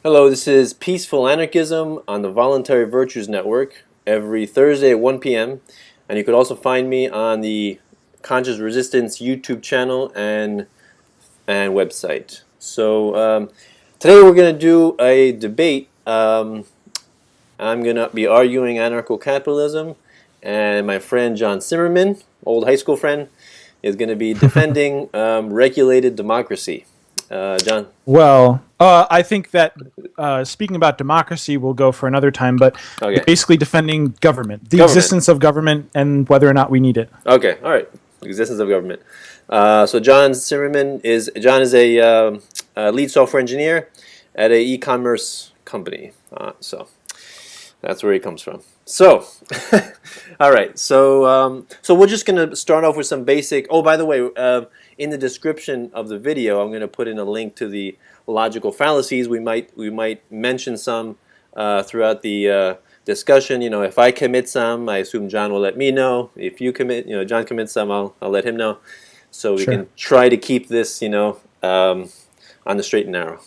Hello, this is Peaceful Anarchism on the Voluntary Virtues Network every Thursday at 1 p.m. And you could also find me on the Conscious Resistance YouTube channel and website. So today we're going to do a debate. I'm going to be arguing Anarcho-Capitalism, and my friend John Cymerman, old high school friend, is going to be defending regulated democracy. John? Well, I think that speaking about democracy will go for another time, but Okay. basically defending government, the existence of government, and whether or not we need it. Okay, all right. Existence of government. So John Cymerman is a lead software engineer at an e-commerce company. So that's where he comes from. So, all right. So we're just going to start off with some basic. Oh, by the way, in the description of the video, I'm going to put in a link to the logical fallacies. We might mention some throughout the discussion. You know, if I commit some, I assume John will let me know. If you commit, John commits some, I'll let him know. So we can try to keep this, on the straight and narrow.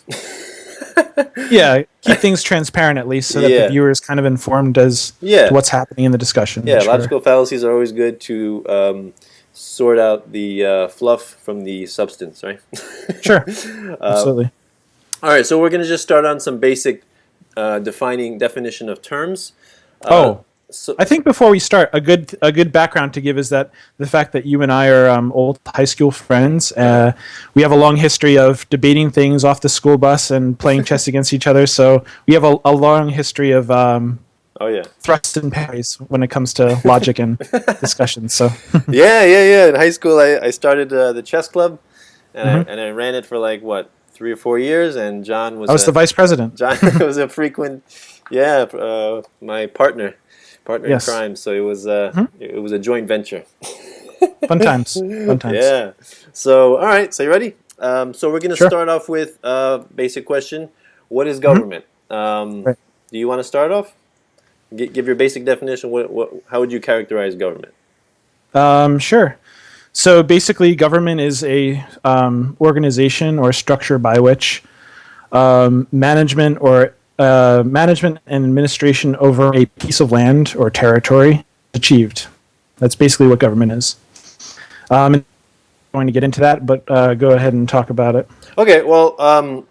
Yeah, keep things transparent at least, so that the viewer is kind of informed as to what's happening in the discussion. Yeah, logical fallacies are always good to sort out the fluff from the substance, right? Sure, absolutely. All right, so we're going to just start on some basic definition of terms. So I think before we start, a good background to give is that the fact that you and I are old high school friends. We have a long history of debating things off the school bus and playing chess against each other. So we have a long history of thrusts and parries when it comes to logic and discussions. So yeah. In high school, I started the chess club, and I ran it for 3 or 4 years. And John was the vice president. John was a frequent, my partner in crime. So it was a joint venture. Fun times. Yeah. So all right. So you ready? So we're going to start off with a basic question: what is government? Do you want to start off? Give your basic definition. How would you characterize government? Sure. So basically, government is a organization or structure by which management and administration over a piece of land or territory is achieved. That's basically what government is. I'm going to get into that, but go ahead and talk about it. Okay. Well.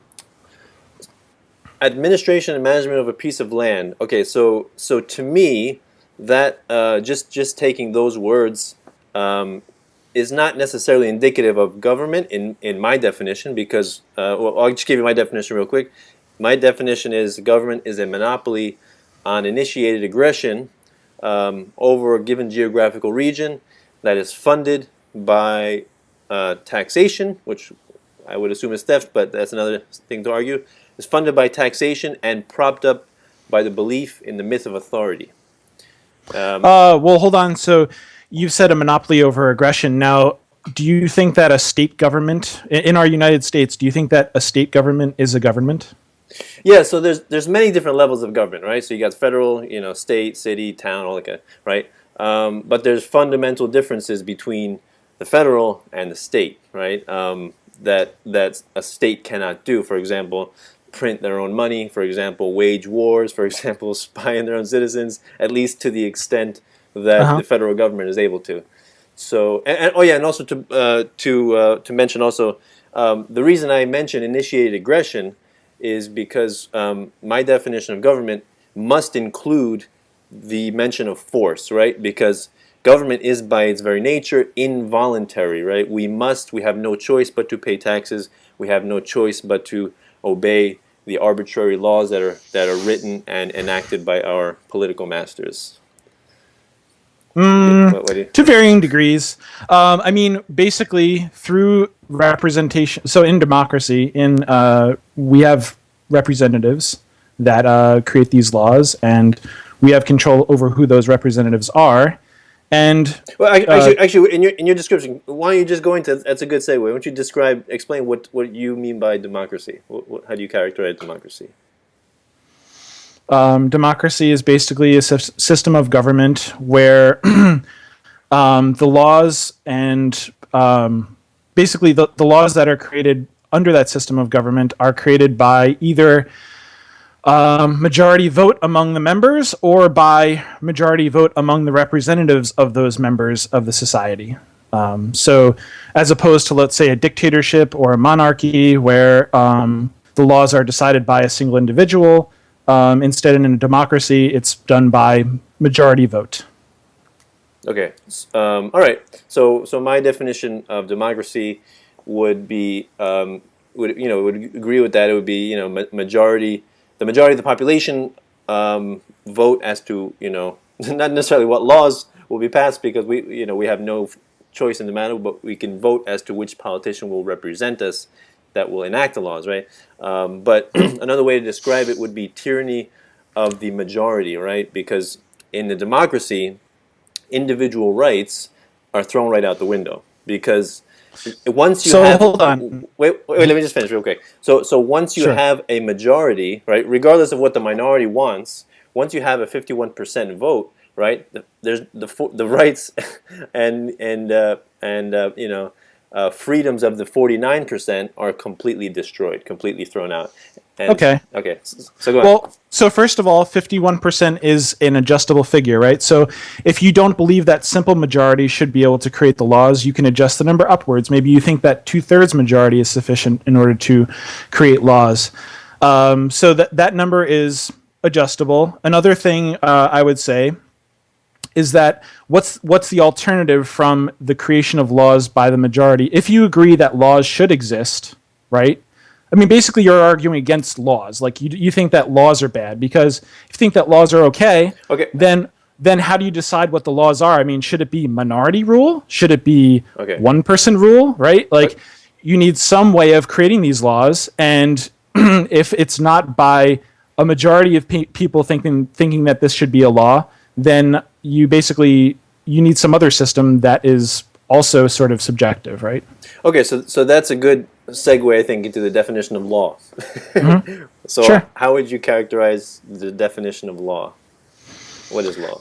Administration and management of a piece of land. Okay, so to me, that just taking those words is not necessarily indicative of government in my definition, because I'll just give you my definition real quick. My definition is government is a monopoly on initiated aggression over a given geographical region that is funded by taxation, which I would assume is theft, but that's another thing to argue. Is funded by taxation and propped up by the belief in the myth of authority. Well, hold on. So you've said a monopoly over aggression. Now, do you think that a state government, in our United States, do you think that a state government is a government? Yeah, so there's many different levels of government, right? So you got federal, state, city, town, all that, right? But there's fundamental differences between the federal and the state, right? That a state cannot do. For example, print their own money, for example, wage wars, for example, spy on their own citizens, at least to the extent that the federal government is able to. So, and also to mention also, the reason I mention initiated aggression is because my definition of government must include the mention of force, right? Because government is by its very nature involuntary, right? We have no choice but to pay taxes. We have no choice but to obey the arbitrary laws that are written and enacted by our political masters. To varying degrees. I mean, basically, through representation. So in democracy, we have representatives that create these laws, and we have control over who those representatives are. And actually, in your description, why don't you just go into that's a good segue. Why don't you explain what you mean by democracy? How do you characterize democracy? Democracy is basically a system of government where the laws and basically the laws that are created under that system of government are created by either majority vote among the members or by majority vote among the representatives of those members of the society. So as opposed to, let's say, a dictatorship or a monarchy where the laws are decided by a single individual, instead in a democracy, it's done by majority vote. Okay. All right. So my definition of democracy would be would agree with that. It would be majority. The majority of the population vote as to not necessarily what laws will be passed, because we have no choice in the matter, but we can vote as to which politician will represent us that will enact the laws, right? But another way to describe it would be tyranny of the majority, right? Because in the democracy, individual rights are thrown right out the window, because once you have hold on. wait, let me just finish real quick. So once you Sure. have a majority, right, regardless of what the minority wants, once you have a 51% vote, right, there's the rights and freedoms of the 49% are completely destroyed, completely thrown out. And, Okay. Okay. So go on. Well, so first of all, 51% is an adjustable figure, right? So if you don't believe that simple majority should be able to create the laws, you can adjust the number upwards. Maybe you think that 2/3 majority is sufficient in order to create laws. So that number is adjustable. Another thing I would say is that what's the alternative from the creation of laws by the majority? If you agree that laws should exist, right? I mean, basically, you're arguing against laws. Like you think that laws are bad, because if you think that laws are okay, Okay. then how do you decide what the laws are? I mean, should it be minority rule? Should it be Okay. one person rule? Right? Like you need some way of creating these laws, and if it's not by a majority of people thinking that this should be a law, then you need some other system that is also sort of subjective, right? Okay, so that's a good segue, I think, into the definition of law. So Sure. how would you characterize the definition of law? What is law?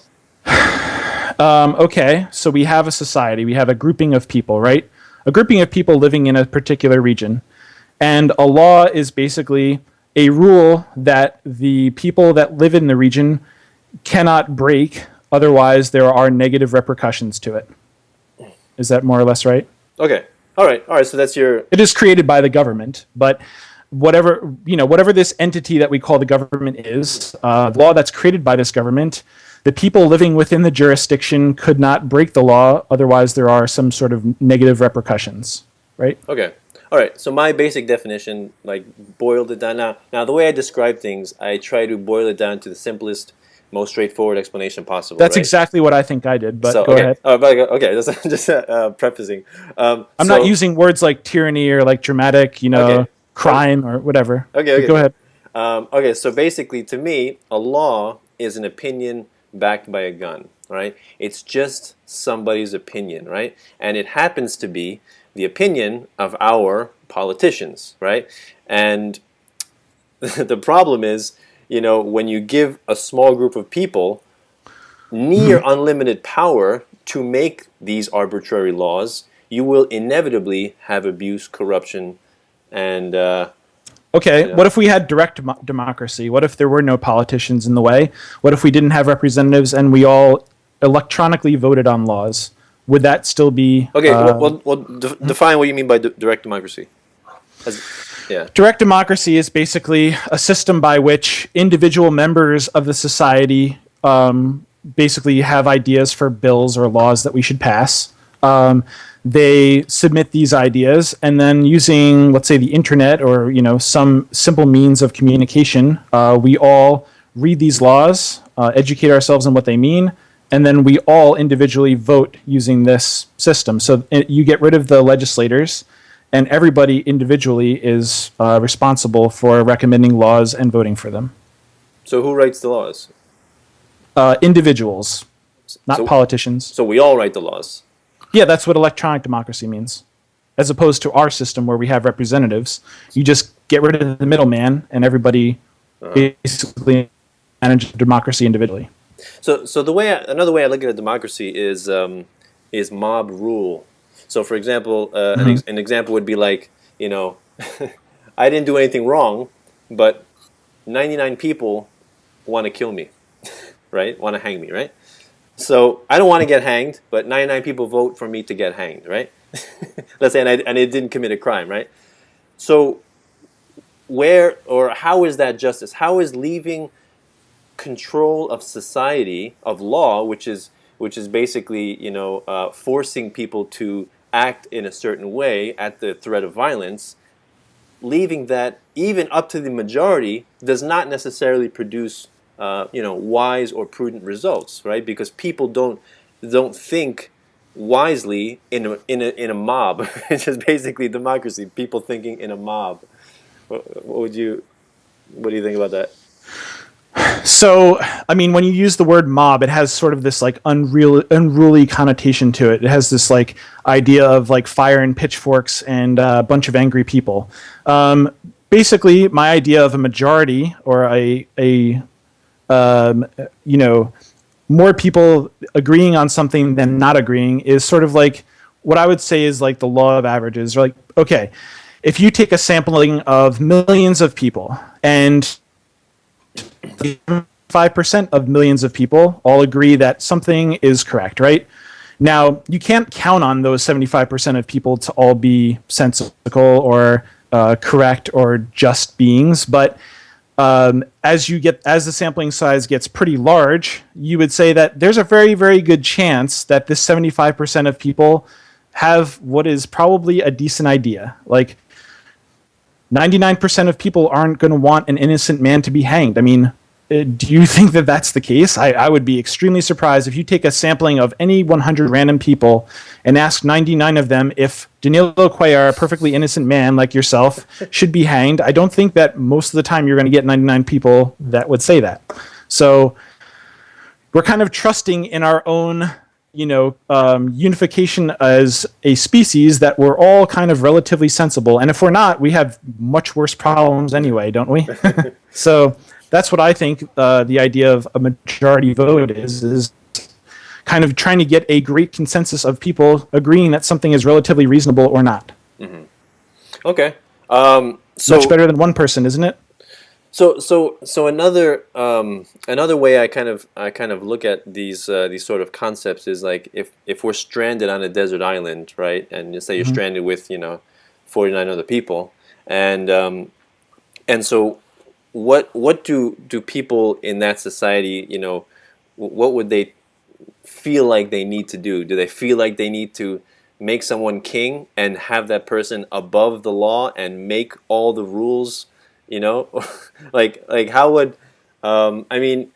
Okay, so we have a society, we have a grouping of people, right? A grouping of people living in a particular region. And a law is basically a rule that the people that live in the region cannot break, otherwise there are negative repercussions to it. Is that more or less right? Okay. All right. So that's your. It is created by the government, but whatever this entity that we call the government is, the law that's created by this government, the people living within the jurisdiction could not break the law, otherwise there are some sort of negative repercussions, right? Okay. All right. So my basic definition, like, boiled it down. Now the way I describe things, I try to boil it down to the simplest, most straightforward explanation possible. That's right? exactly what I think I did, but So, go okay. ahead. Okay. That's just prefacing. I'm not using words like tyranny or like dramatic, Okay. crime or whatever. Okay. But go ahead. Okay. So basically, to me, a law is an opinion backed by a gun. Right? It's just somebody's opinion, right? And it happens to be the opinion of our politicians, right? And the problem is, when you give a small group of people near unlimited power to make these arbitrary laws, you will inevitably have abuse, corruption, and Okay, what if we had direct democracy? What if there were no politicians in the way? What if we didn't have representatives and we all electronically voted on laws? Would that still be... okay. Define what you mean by direct democracy. Yeah. Direct democracy is basically a system by which individual members of the society basically have ideas for bills or laws that we should pass. They submit these ideas, and then using, let's say, the internet or some simple means of communication, we all read these laws, educate ourselves on what they mean, and then we all individually vote using this system. So you get rid of the legislators, and everybody individually is responsible for recommending laws and voting for them. So who writes the laws? Individuals, not politicians. So we all write the laws. Yeah, that's what electronic democracy means. As opposed to our system where we have representatives, you just get rid of the middleman and everybody basically manages democracy individually. So another way I look at a democracy is mob rule. So, for example, an example would be like, I didn't do anything wrong, but 99 people want to kill me, right? Want to hang me, right? So I don't want to get hanged, but 99 people vote for me to get hanged, right? Let's say, and it didn't commit a crime, right? So where or how is that justice? How is leaving control of society, of law, which is basically, forcing people to act in a certain way at the threat of violence, leaving that even up to the majority does not necessarily produce wise or prudent results, right? Because people don't think wisely in a mob. It's just basically democracy. People thinking in a mob. What do you think about that? So, I mean, when you use the word mob, it has sort of this like unruly connotation to it. It has this like idea of like fire and pitchforks and a bunch of angry people. Basically, my idea of a majority or more people agreeing on something than not agreeing is sort of like what I would say is like the law of averages. Like, okay, if you take a sampling of millions of people and 5% of millions of people all agree that something is correct, right? Now, you can't count on those 75% of people to all be sensical or correct or just beings, but as the sampling size gets pretty large, you would say that there's a very, very good chance that this 75% of people have what is probably a decent idea. Like 99% of people aren't going to want an innocent man to be hanged. I mean, do you think that that's the case? I would be extremely surprised if you take a sampling of any 100 random people and ask 99 of them if Danilo Cuellar, a perfectly innocent man like yourself, should be hanged. I don't think that most of the time you're going to get 99 people that would say that. So we're kind of trusting in our own, unification as a species that we're all kind of relatively sensible. And if we're not, we have much worse problems anyway, don't we? So that's what I think the idea of a majority vote is kind of trying to get a great consensus of people agreeing that something is relatively reasonable or not. Mm-hmm. Okay. Much better than one person, isn't it? So another way I kind of look at these sort of concepts is like if we're stranded on a desert island, right, and you say you're stranded with 49 other people, and so what do people in that society, what would they feel like they need to do? Do they feel like they need to make someone king and have that person above the law and make all the rules? Like how would I mean,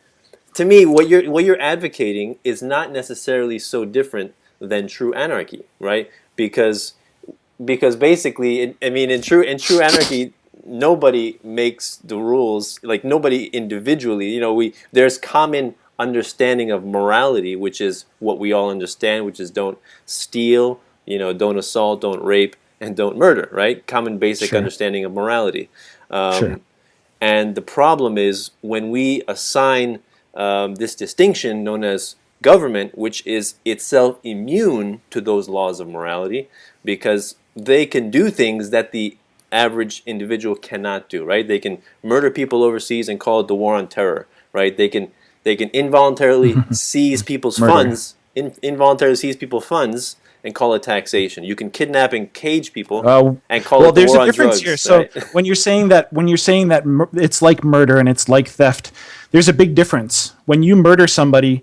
to me, what you're advocating is not necessarily so different than true anarchy, right? Because basically, in true anarchy, nobody makes the rules. Like nobody individually. There's common understanding of morality, which is what we all understand, which is don't steal, don't assault, don't rape, and don't murder, right? Common basic understanding of morality. And the problem is when we assign this distinction known as government, which is itself immune to those laws of morality, because they can do things that the average individual cannot do, right? They can murder people overseas and call it the war on terror, right? They can involuntarily seize people's funds, involuntarily seize people's funds, and call it taxation. You can kidnap and cage people and call it the war on drugs. Well, there's a difference here. So when you're saying that it's like murder and it's like theft, there's a big difference. When you murder somebody,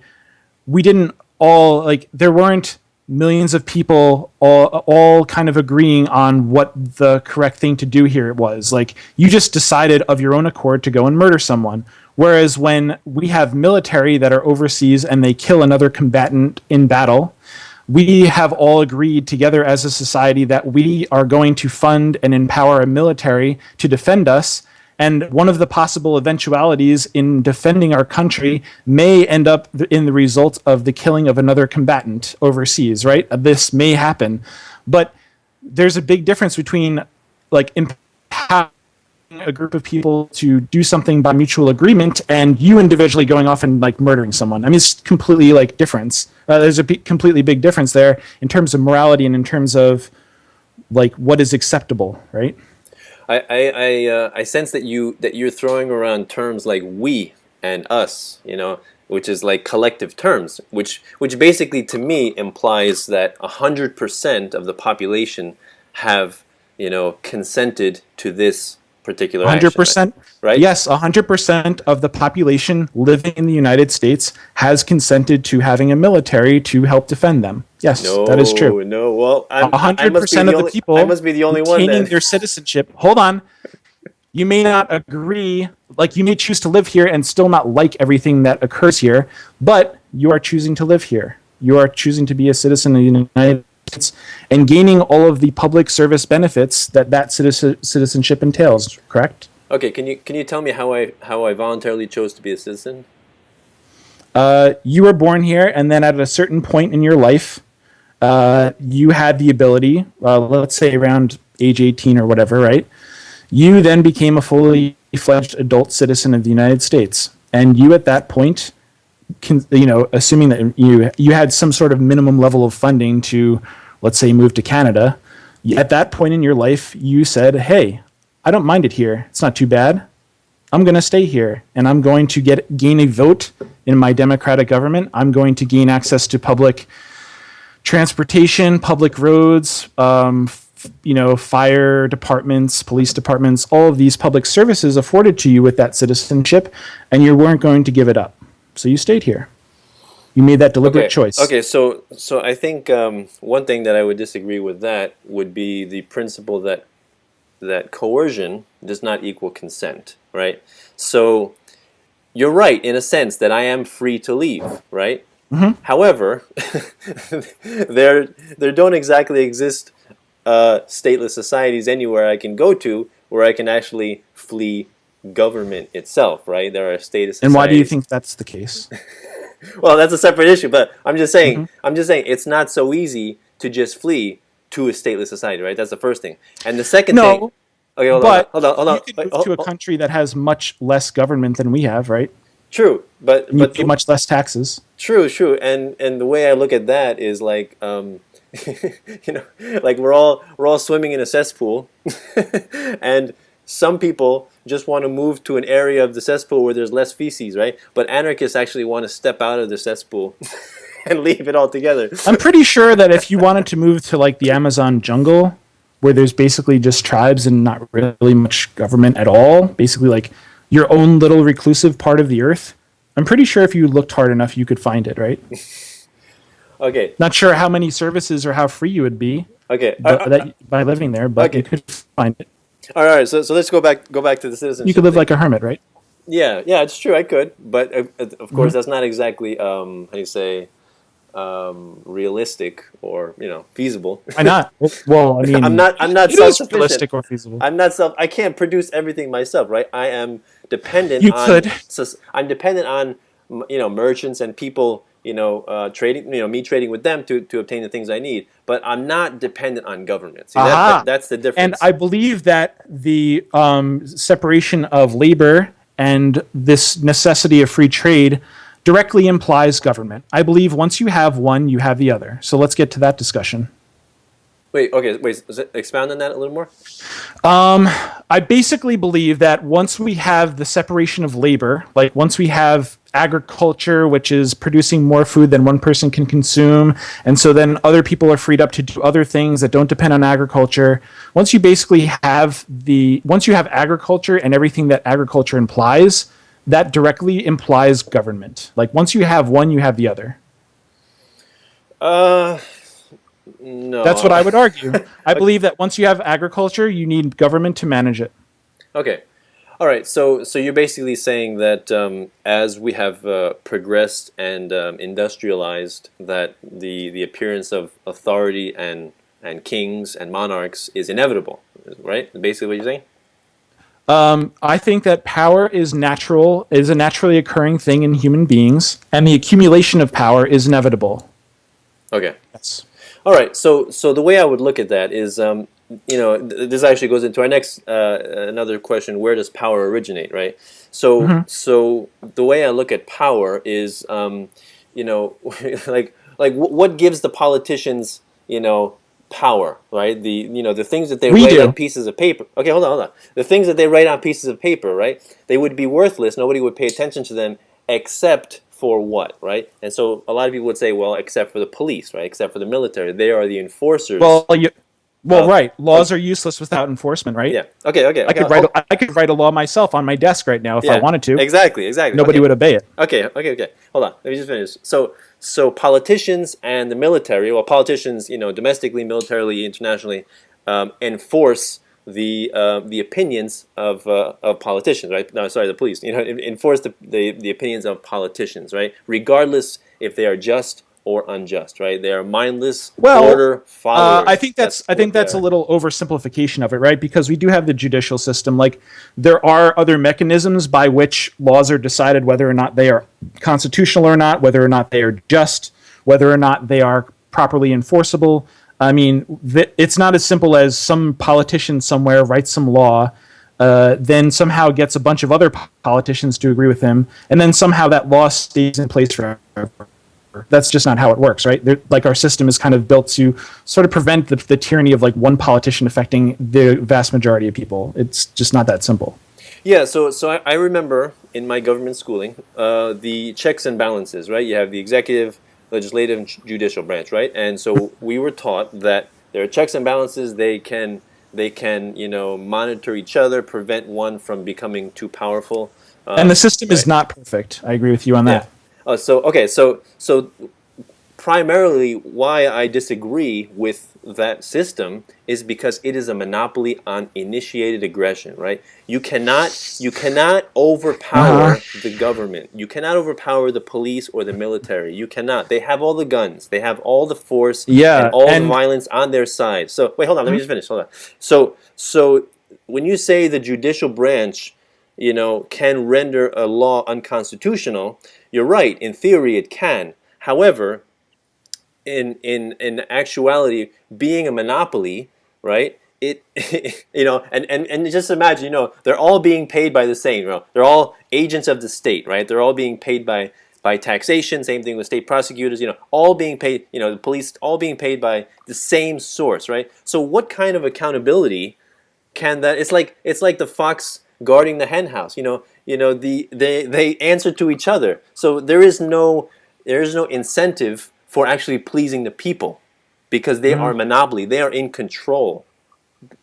we didn't all there weren't millions of people all kind of agreeing on what the correct thing to do here was. Like you just decided of your own accord to go and murder someone. Whereas when we have military that are overseas and they kill another combatant in battle, we have all agreed together as a society that we are going to fund and empower a military to defend us. And one of the possible eventualities in defending our country may end up in the result of the killing of another combatant overseas, right? This may happen. But there's a big difference between empowering a group of people to do something by mutual agreement and you individually going off and murdering someone. I mean, it's completely difference. There's a completely big difference there in terms of morality and in terms of what is acceptable, right? I sense that you're throwing around terms like we and us, which is like collective terms, which basically to me implies that 100% of the population have consented to this particular action, 100%. right? Yes, 100% of the population living in the United States has consented to having a military to help defend them. Yes, that is true. No, no. Well, I must be 100% the of the only. I people must be the only one retaining then. their citizenship. Hold on. You may not agree, like you may choose to live here and still not like everything that occurs here, but you are choosing to live here. You are choosing to be a citizen of the United States and gaining all of the public service benefits that citizenship entails, correct? Okay, can you tell me how I voluntarily chose to be a citizen? You were born here, and then at a certain point in your life, you had the ability, let's say around age 18 or whatever, right? You then became a fully fledged adult citizen of the United States. And you at that point, assuming that you had some sort of minimum level of funding to, let's say, move to Canada, at that point in your life, you said, hey, I don't mind it here. It's not too bad. I'm going to stay here, and I'm going to gain a vote in my democratic government. I'm going to gain access to public transportation, public roads, fire departments, police departments, all of these public services afforded to you with that citizenship, and you weren't going to give it up. So you stayed here. You made that deliberate choice. Okay, so I think one thing that I would disagree with that would be the principle that coercion does not equal consent, right? So you're right in a sense that I am free to leave, right? Mm-hmm. However, there don't exactly exist stateless societies anywhere I can go to where I can actually flee government itself, right? There are state societies. And why do you think that's the case? Well, that's a separate issue, but I'm just saying it's not so easy to just flee to a stateless society, right? That's the first thing. And the second thing. Okay, hold on. You could move to a country that has much less government than we have, right? True, but you pay much less taxes. True, and the way I look at that is like, like we're all swimming in a cesspool, and some people just want to move to an area of the cesspool where there's less feces, right? But anarchists actually want to step out of the cesspool and leave it altogether. I'm pretty sure that if you wanted to move to like the Amazon jungle, where there's basically just tribes and not really much government at all, basically like your own little reclusive part of the earth, I'm pretty sure if you looked hard enough, you could find it, right? Okay. Not sure how many services or how free you would be. Okay. By living there, but you could find it. All right. So let's go back to the citizenship. You could live like a hermit, right? Yeah, it's true. I could, but of course that's not exactly how do you say realistic or feasible. Why not? Well, I mean, I'm not it is realistic or feasible. I can't produce everything myself, right? I am dependent. I'm dependent on merchants and people. Trading. Me trading with them to obtain the things I need. But I'm not dependent on government. See, that's the difference. And I believe that the separation of labor and this necessity of free trade directly implies government. I believe once you have one, you have the other. So let's get to that discussion. Wait. Expound on that a little more. I basically believe that once we have the separation of labor, like once we have agriculture, which is producing more food than one person can consume, and so then other people are freed up to do other things that don't depend on agriculture. Once you have agriculture and everything that agriculture implies, that directly implies government. Like once you have one, you have the other. No. That's what I would argue. I believe that once you have agriculture, you need government to manage it. Okay. All right. So you're basically saying that as we have progressed and industrialized, that the appearance of authority and kings and monarchs is inevitable, right? Basically what you're saying? I think that power is a naturally occurring thing in human beings, and the accumulation of power is inevitable. Okay. Yes. All right. So the way I would look at that is, this actually goes into our next another question: where does power originate? Right. So so the way I look at power is, like what gives the politicians, power, right? The things that they We write on do. pieces of paper. Okay, hold on. The things that they write on pieces of paper, right? They would be worthless. Nobody would pay attention to them except for what, right? And so a lot of people would say, well, except for the police, right? Except for the military. They are the enforcers Well, well, of. right. Laws are useless without enforcement, right? Yeah. Okay. I could write a law myself on my desk right now if I Yeah. wanted to. Exactly. Nobody Okay. would obey it. Okay. Hold on. Let me just finish. So politicians and the military, well, politicians, domestically, militarily, internationally, enforce the opinions of politicians, right? No, sorry, the police. Enforce the opinions of politicians, right? Regardless if they are just or unjust, right? They are mindless Well, order followers. I think that's a little oversimplification of it, right? Because we do have the judicial system. Like there are other mechanisms by which laws are decided whether or not they are constitutional or not, whether or not they are just, whether or not they are properly enforceable. I mean, it's not as simple as some politician somewhere writes some law, then somehow gets a bunch of other politicians to agree with him, and then somehow that law stays in place forever. That's just not how it works, right? Like our system is kind of built to sort of prevent the tyranny of like one politician affecting the vast majority of people. It's just not that simple. Yeah, so I remember in my government schooling the checks and balances, right? You have the executive, legislative, and judicial branch, right? And so we were taught that there are checks and balances. They can monitor each other, prevent one from becoming too powerful. And the system is Right. not perfect. I agree with you on Yeah. that. So primarily why I disagree with that system is because it is a monopoly on initiated aggression, right? You cannot overpower the government. You cannot overpower the police or the military. You cannot. They have all the guns. They have all the force and Yeah, all the and violence on their side. So wait, hold on. Let me just finish. Hold on. So when you say the judicial branch, can render a law unconstitutional, you're right. In theory, it can. However, in actuality, being a monopoly, right? It and just imagine, they're all being paid by the same. They're all agents of the state, right? They're all being paid by taxation. Same thing with state prosecutors. All being paid. The police all being paid by the same source, right? So what kind of accountability can that? It's like the fox guarding the hen house. They answer to each other. So there is no incentive for actually pleasing the people because they are monopoly. They are in control.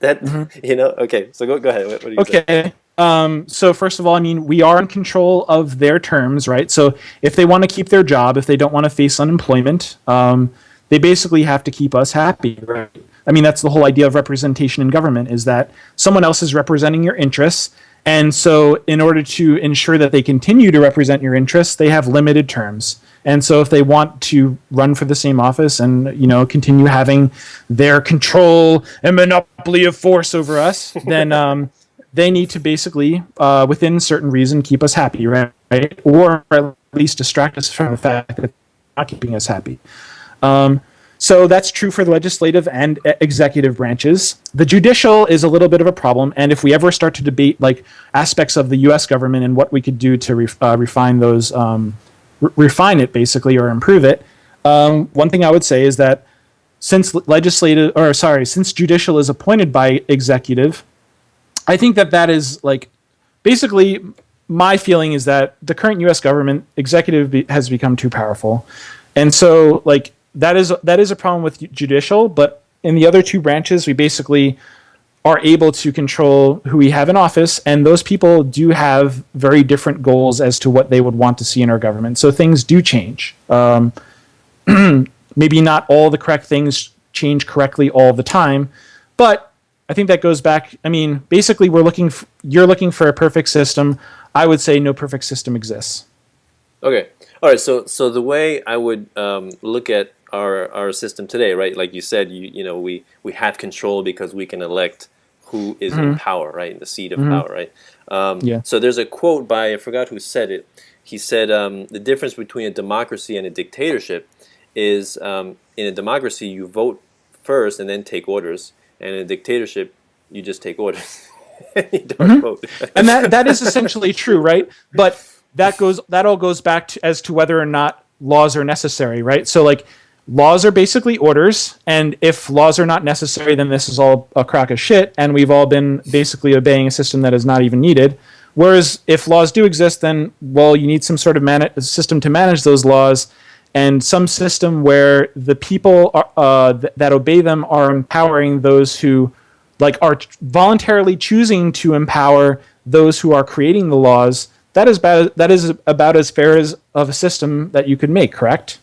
That Okay. So go ahead. What do you say? okay. So first of all, I mean, we are in control of their terms, right? So if they want to keep their job, if they don't want to face unemployment, they basically have to keep us happy, right? I mean, that's the whole idea of representation in government is that someone else is representing your interests. And so in order to ensure that they continue to represent your interests, they have limited terms. And so if they want to run for the same office and, continue having their control and monopoly of force over us, then they need to basically, within certain reason, keep us happy, right? Or at least distract us from the fact that they're not keeping us happy. So that's true for the legislative and executive branches. The judicial is a little bit of a problem, and if we ever start to debate like aspects of the U.S. government and what we could do to refine those, refine it basically or improve it, one thing I would say is that since judicial is appointed by executive, I think that is like basically my feeling is that the current U.S. government executive has become too powerful, and so like. That is a problem with judicial, but in the other two branches, we basically are able to control who we have in office, and those people do have very different goals as to what they would want to see in our government. So things do change. Maybe not all the correct things change correctly all the time, but I think that goes back. I mean, basically, you're looking for a perfect system. I would say no perfect system exists. Okay. All right. So the way I would look at our system today, right? Like you said, we have control because we can elect who is in power, right? In the seat of power, right? Yeah. So there's a quote by, I forgot who said it. He said the difference between a democracy and a dictatorship is in a democracy you vote first and then take orders, and in a dictatorship you just take orders. You don't vote. And that is essentially true, right? But that all goes back to as to whether or not laws are necessary, right? So like laws are basically orders, and if laws are not necessary, then this is all a crock of shit, and we've all been basically obeying a system that is not even needed. Whereas if laws do exist, then, well, you need some sort of system to manage those laws, and some system where the people that obey them are empowering those who are voluntarily choosing to empower those who are creating the laws. That is about as fair as of a system that you could make, correct?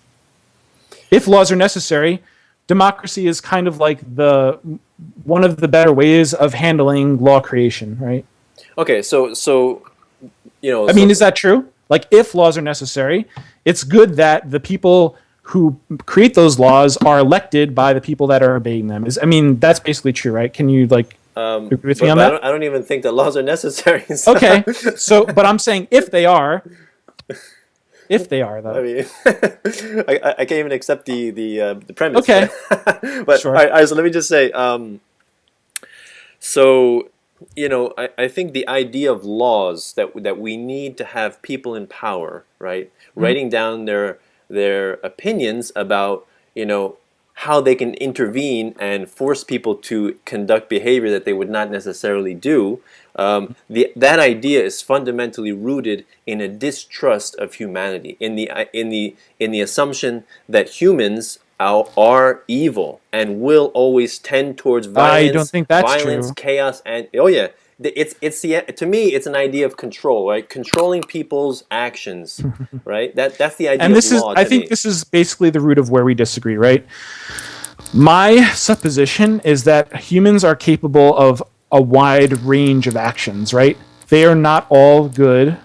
If laws are necessary, democracy is kind of like one of the better ways of handling law creation, right? Okay, so I mean, is that true? Like, if laws are necessary, it's good that the people who create those laws are elected by the people that are obeying them. I mean, that's basically true, right? Can you agree with me on that? I don't even think that laws are necessary. So. Okay, but I'm saying if they are though. I mean, I can't even accept the premise. Okay, but sure. all right, so let me just say, I think the idea of laws that we need to have people in power, right, writing down their opinions about, how they can intervene and force people to conduct behavior that they would not necessarily do. That idea is fundamentally rooted in a distrust of humanity, in the assumption that humans are evil and will always tend towards violence. I don't think that's true. Chaos, and to me it's an idea of control, right? Controlling people's actions, right? That's the idea. And this of is, law I think, this is basically the root of where we disagree, right? My supposition is that humans are capable of a wide range of actions, right? They are not all good.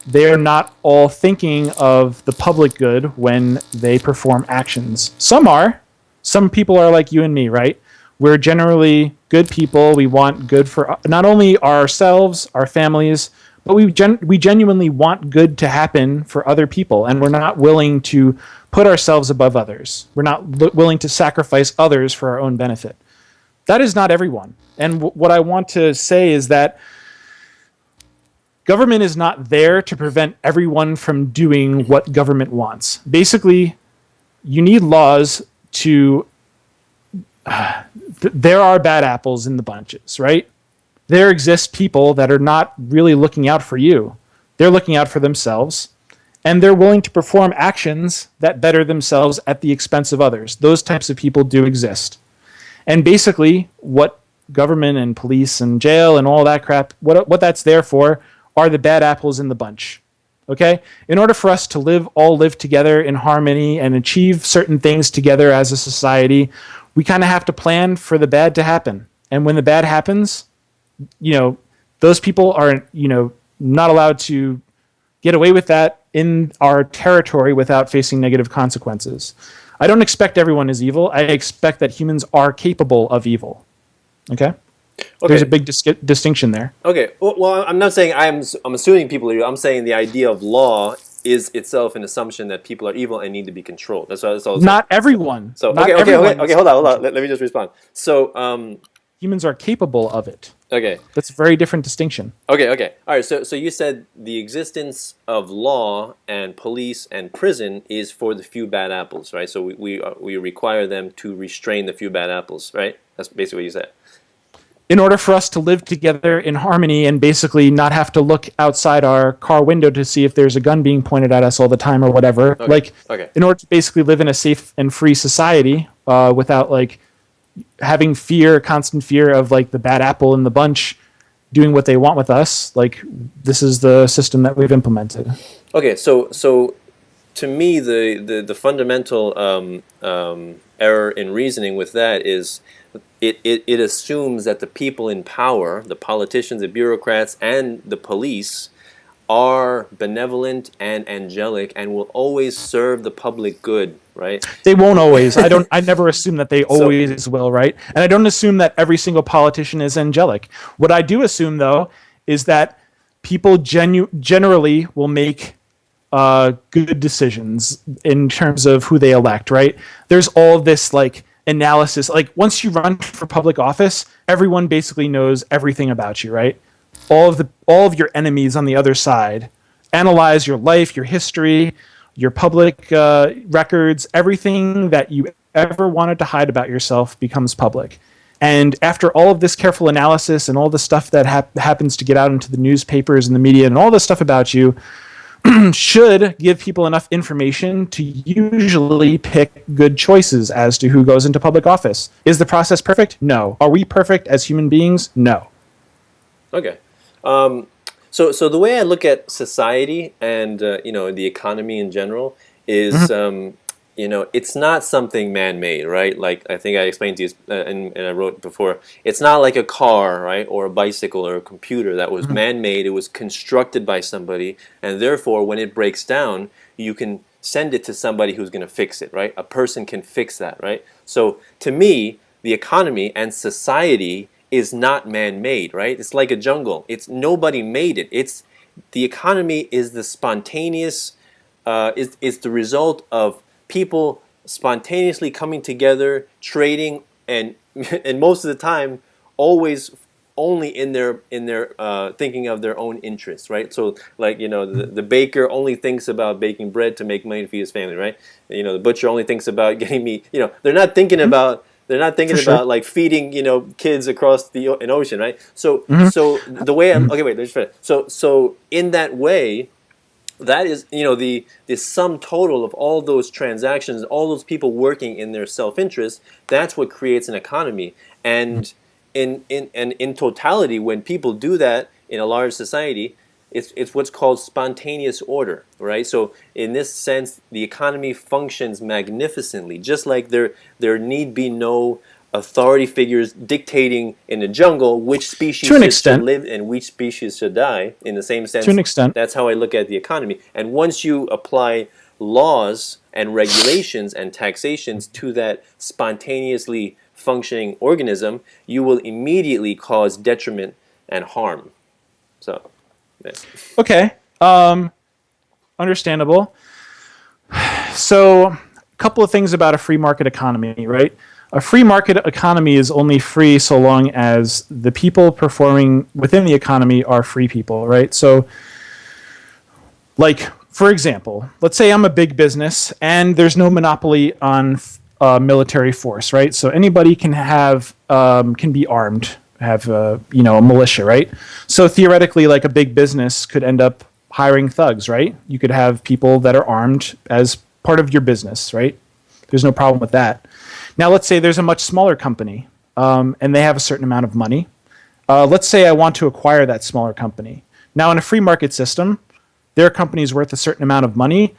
They are not all thinking of the public good when they perform actions. Some are. Some people are like you and me, right? We're generally good people. We want good for not only ourselves, our families, but we genuinely want good to happen for other people, and we're not willing to put ourselves above others. We're not willing to sacrifice others for our own benefit. That is not everyone. And what I want to say is that government is not there to prevent everyone from doing what government wants. Basically, you need laws to... there are bad apples in the bunches, right? There exist people that are not really looking out for you. They're looking out for themselves, and they're willing to perform actions that better themselves at the expense of others. Those types of people do exist. And basically, what government and police and jail and all that crap, what that's there for are the bad apples in the bunch. Okay? In order for us to all live together in harmony and achieve certain things together as a society, we kind of have to plan for the bad to happen. And when the bad happens, those people are, not allowed to get away with that in our territory without facing negative consequences. I don't expect everyone is evil. I expect that humans are capable of evil. Okay? There's a big distinction there. Okay. Well, I'm not saying I'm assuming people are evil. I'm saying the idea of law is itself an assumption that people are evil and need to be controlled. That's all. Not everyone. So Not okay. everyone Hold on. Let me just respond. So humans are capable of it. Okay. That's a very different distinction. Okay. All right. So you said the existence of law and police and prison is for the few bad apples, right? So we require them to restrain the few bad apples, right? That's basically what you said. In order for us to live together in harmony and basically not have to look outside our car window to see if there's a gun being pointed at us all the time or whatever. In order to basically live in a safe and free society without having constant fear of the bad apple in the bunch doing what they want with us, this is the system that we've implemented. Okay, so to me the fundamental error in reasoning with that is it assumes that the people in power, the politicians, the bureaucrats, and the police are benevolent and angelic and will always serve the public good, right? They won't always. I never assume that they always will, right? And I don't assume that every single politician is angelic. What I do assume, though, is that people generally will make good decisions in terms of who they elect, right? There's all this analysis. Once you run for public office, everyone basically knows everything about you, right? All of your enemies on the other side analyze your life, your history, your public records, everything that you ever wanted to hide about yourself becomes public. And after all of this careful analysis and all the stuff that happens to get out into the newspapers and the media and all this stuff about you, should give people enough information to usually pick good choices as to who goes into public office. Is the process perfect? No. Are we perfect as human beings? No. Okay. So the way I look at society and the economy in general is it's not something man-made, right? Like I think I explained to you and I wrote before. It's not like a car, right, or a bicycle or a computer that was man-made. It was constructed by somebody, and therefore when it breaks down, you can send it to somebody who's going to fix it, right? A person can fix that, right? So to me, the economy and society is not man-made, right? It's like a jungle. It's nobody made it. It's the economy is the spontaneous is the result of people spontaneously coming together, trading, and most of the time, always only in their thinking of their own interests, right? So, like the baker only thinks about baking bread to make money to feed his family, right? The butcher only thinks about getting meat. They're not thinking about like feeding kids across an ocean, right? So the way okay, wait, let's finish. So in that way. That is, the sum total of all those transactions, all those people working in their self-interest. That's what creates an economy. And in totality, when people do that in a large society, it's what's called spontaneous order, right? So in this sense, the economy functions magnificently, just like there need be no authority figures dictating in the jungle which species should live and which species should die. In the same sense, to an extent, that's how I look at the economy. And once you apply laws and regulations and taxations to that spontaneously functioning organism, you will immediately cause detriment and harm. So, yes. Okay, understandable. So, a couple of things about a free market economy, right? A free market economy is only free so long as the people performing within the economy are free people, right? So, like, for example, let's say I'm a big business and there's no monopoly on military force, right? So anybody can be armed, have a militia, right? So theoretically, like a big business could end up hiring thugs, right? You could have people that are armed as part of your business, right? There's no problem with that. Now, let's say there's a much smaller company, and they have a certain amount of money. Let's say I want to acquire that smaller company. Now, in a free market system, their company is worth a certain amount of money.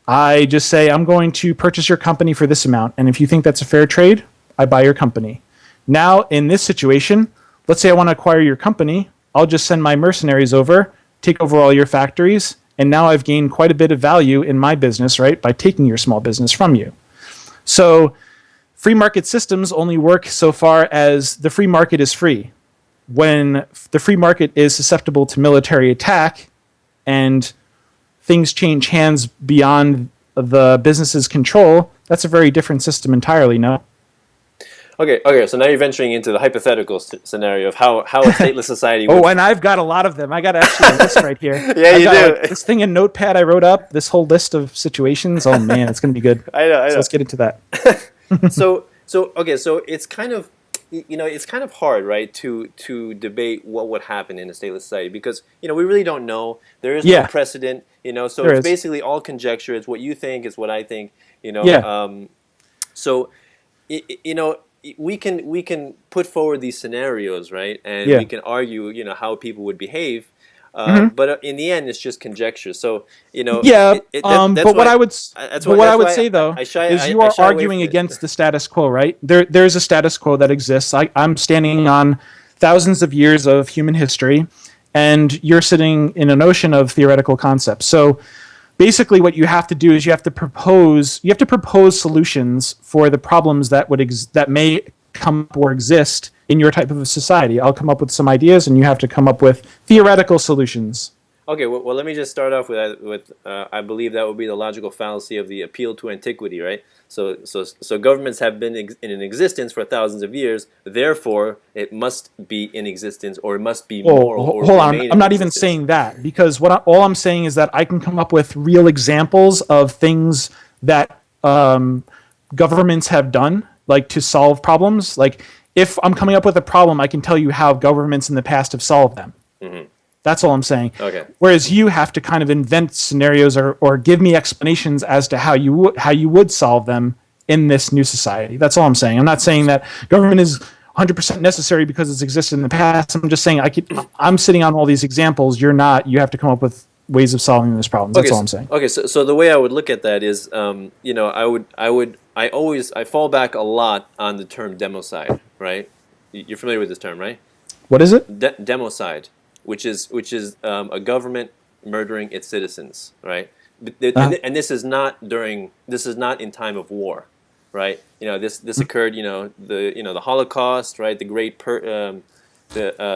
I just say, I'm going to purchase your company for this amount, and if you think that's a fair trade, I buy your company. Now, in this situation, let's say I want to acquire your company. I'll just send my mercenaries over, take over all your factories, and now I've gained quite a bit of value in my business, right, by taking your small business from you. So free market systems only work so far as the free market is free. When the free market is susceptible to military attack and things change hands beyond the business's control, that's a very different system entirely, no? Okay. So now you're venturing into the hypothetical scenario of how a stateless society would... Oh, and I've got a lot of them. I got actually a list right here. Yeah, you do. This thing in Notepad I wrote up, this whole list of situations. Oh, man, it's going to be good. I know. So let's get into that. So it's kind of hard, right, to debate what would happen in a stateless society because we really don't know. There is no precedent, so it's basically all conjecture. It's what you think, it's what I think, we can put forward these scenarios, right, and we can argue, how people would behave. But in the end, it's just conjecture. So but what I would say though is you are arguing against the status quo, right? There's a status quo that exists. I'm standing on thousands of years of human history, and you're sitting in an ocean of theoretical concepts. So basically, what you have to do is you have to propose solutions for the problems that may come up or exist in your type of a society. I'll come up with some ideas, and you have to come up with theoretical solutions. Okay, well, let me just start off with I believe that would be the logical fallacy of the appeal to antiquity, right? So governments have been in existence for thousands of years. Therefore, it must be in existence, or it must be Oh, moral, or hold on. remain I'm in not even existence. saying that, because all I'm saying is that I can come up with real examples of things that governments have done, like to solve problems. Like if I'm coming up with a problem, I can tell you how governments in the past have solved them. That's all I'm saying. Okay. Whereas you have to kind of invent scenarios or give me explanations as to how you would solve them in this new society. That's all I'm saying. I'm not saying that government is 100% necessary because it's existed in the past. I'm just saying I'm sitting on all these examples. You're not. You have to come up with ways of solving those problems. That's all I'm saying. Okay. So the way I would look at that is, I fall back a lot on the term democide, right? You're familiar with this term, right? What is it? Democide, which is a government murdering its citizens, right? Uh, And this is not in time of war, right? This occurred, the Holocaust, right?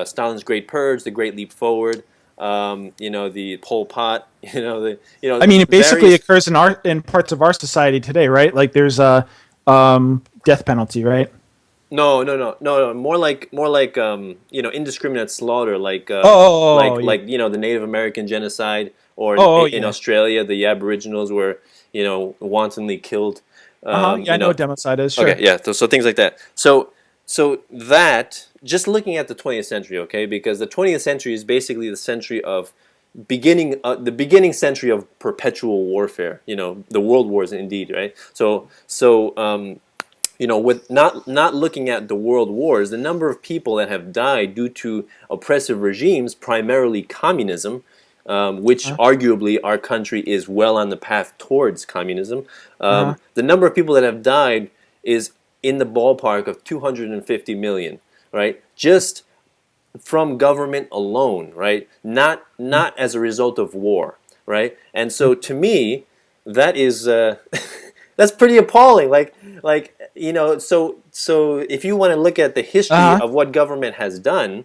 Stalin's Great Purge, the Great Leap Forward, the Pol Pot, I mean, it basically various. occurs in parts of our society today, right? Like there's a death penalty, right? No. More like indiscriminate slaughter, Yeah. the Native American genocide, or in Yeah. Australia the Aboriginals were wantonly killed. Yeah, I know what democide is. Okay, Sure. yeah. So things like that. So that, just looking at the 20th century, okay, because the 20th century is basically the century of the beginning century of perpetual warfare. The world wars, indeed, right? With not looking at the world wars, the number of people that have died due to oppressive regimes, primarily communism, which Uh-huh. arguably our country is well on the path towards communism. Uh-huh. The number of people that have died is in the ballpark of 250 million, right? Just from government alone, right? Not as a result of war, right? And so to me, that is that's pretty appalling. So if you want to look at the history Uh-huh. of what government has done,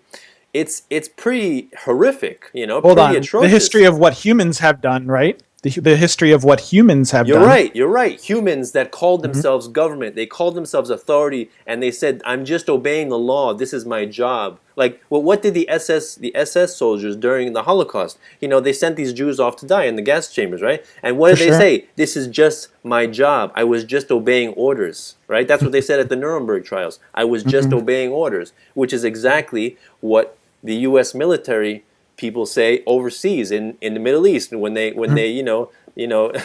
it's pretty horrific, Hold pretty on. The history atrocious. of what humans have done, right? The history of what humans have You're done. right. You're right. Humans that called Mhm. themselves government, they called themselves authority, and they said, "I'm just obeying the law. This is my job." Like, well, what did the SS soldiers during the Holocaust? They sent these Jews off to die in the gas chambers, right? And what For did they sure. say? This is just my job. I was just obeying orders, right? That's what they said at the Nuremberg trials. I was just Mhm. obeying orders, which is exactly what the U.S. military people say overseas in the Middle East, when they Mhm.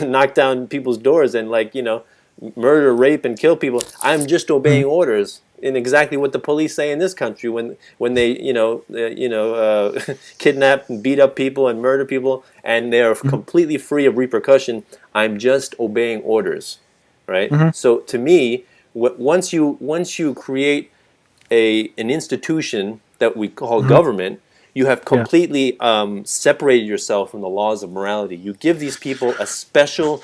knock down people's doors and murder, rape, and kill people. I'm just obeying Mhm. orders, in exactly what the police say in this country when they kidnap and beat up people and murder people, and they are Mhm. completely free of repercussion. I'm just obeying orders, right? Mhm. So to me, once you create an institution that we call Mhm. government, you have Yeah. completely separated yourself from the laws of morality. You give these people a Okay. special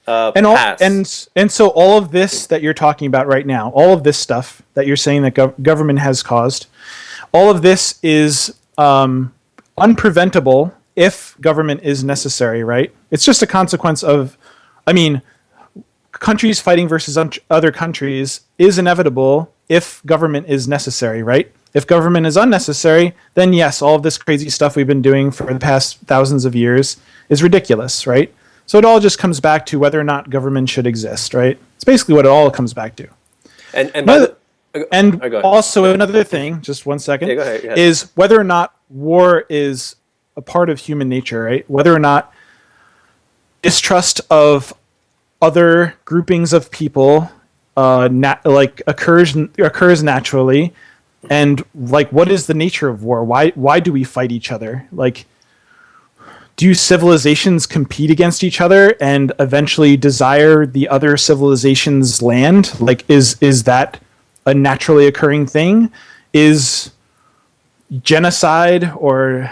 And all pass. and so all of this that you're talking about right now, all of this stuff that you're saying that government has caused, all of this is unpreventable if government is necessary, right? It's just a consequence of, I mean, countries fighting versus other countries is inevitable if government is necessary, right? If government is unnecessary, then yes, all of this crazy stuff we've been doing for the past thousands of years is ridiculous, right? So it all just comes back to whether or not government should exist, right? It's basically what it all comes back to. And by Another, the and go ahead. also Go. another thing, just one second, Yeah, go ahead. Go ahead. is whether or not war is a part of human nature, right? Whether or not distrust of other groupings of people occurs naturally, and like what is the nature of war? Why do we fight each other? Like, do civilizations compete against each other and eventually desire the other civilization's land? Like, is that a naturally occurring thing? Is genocide, or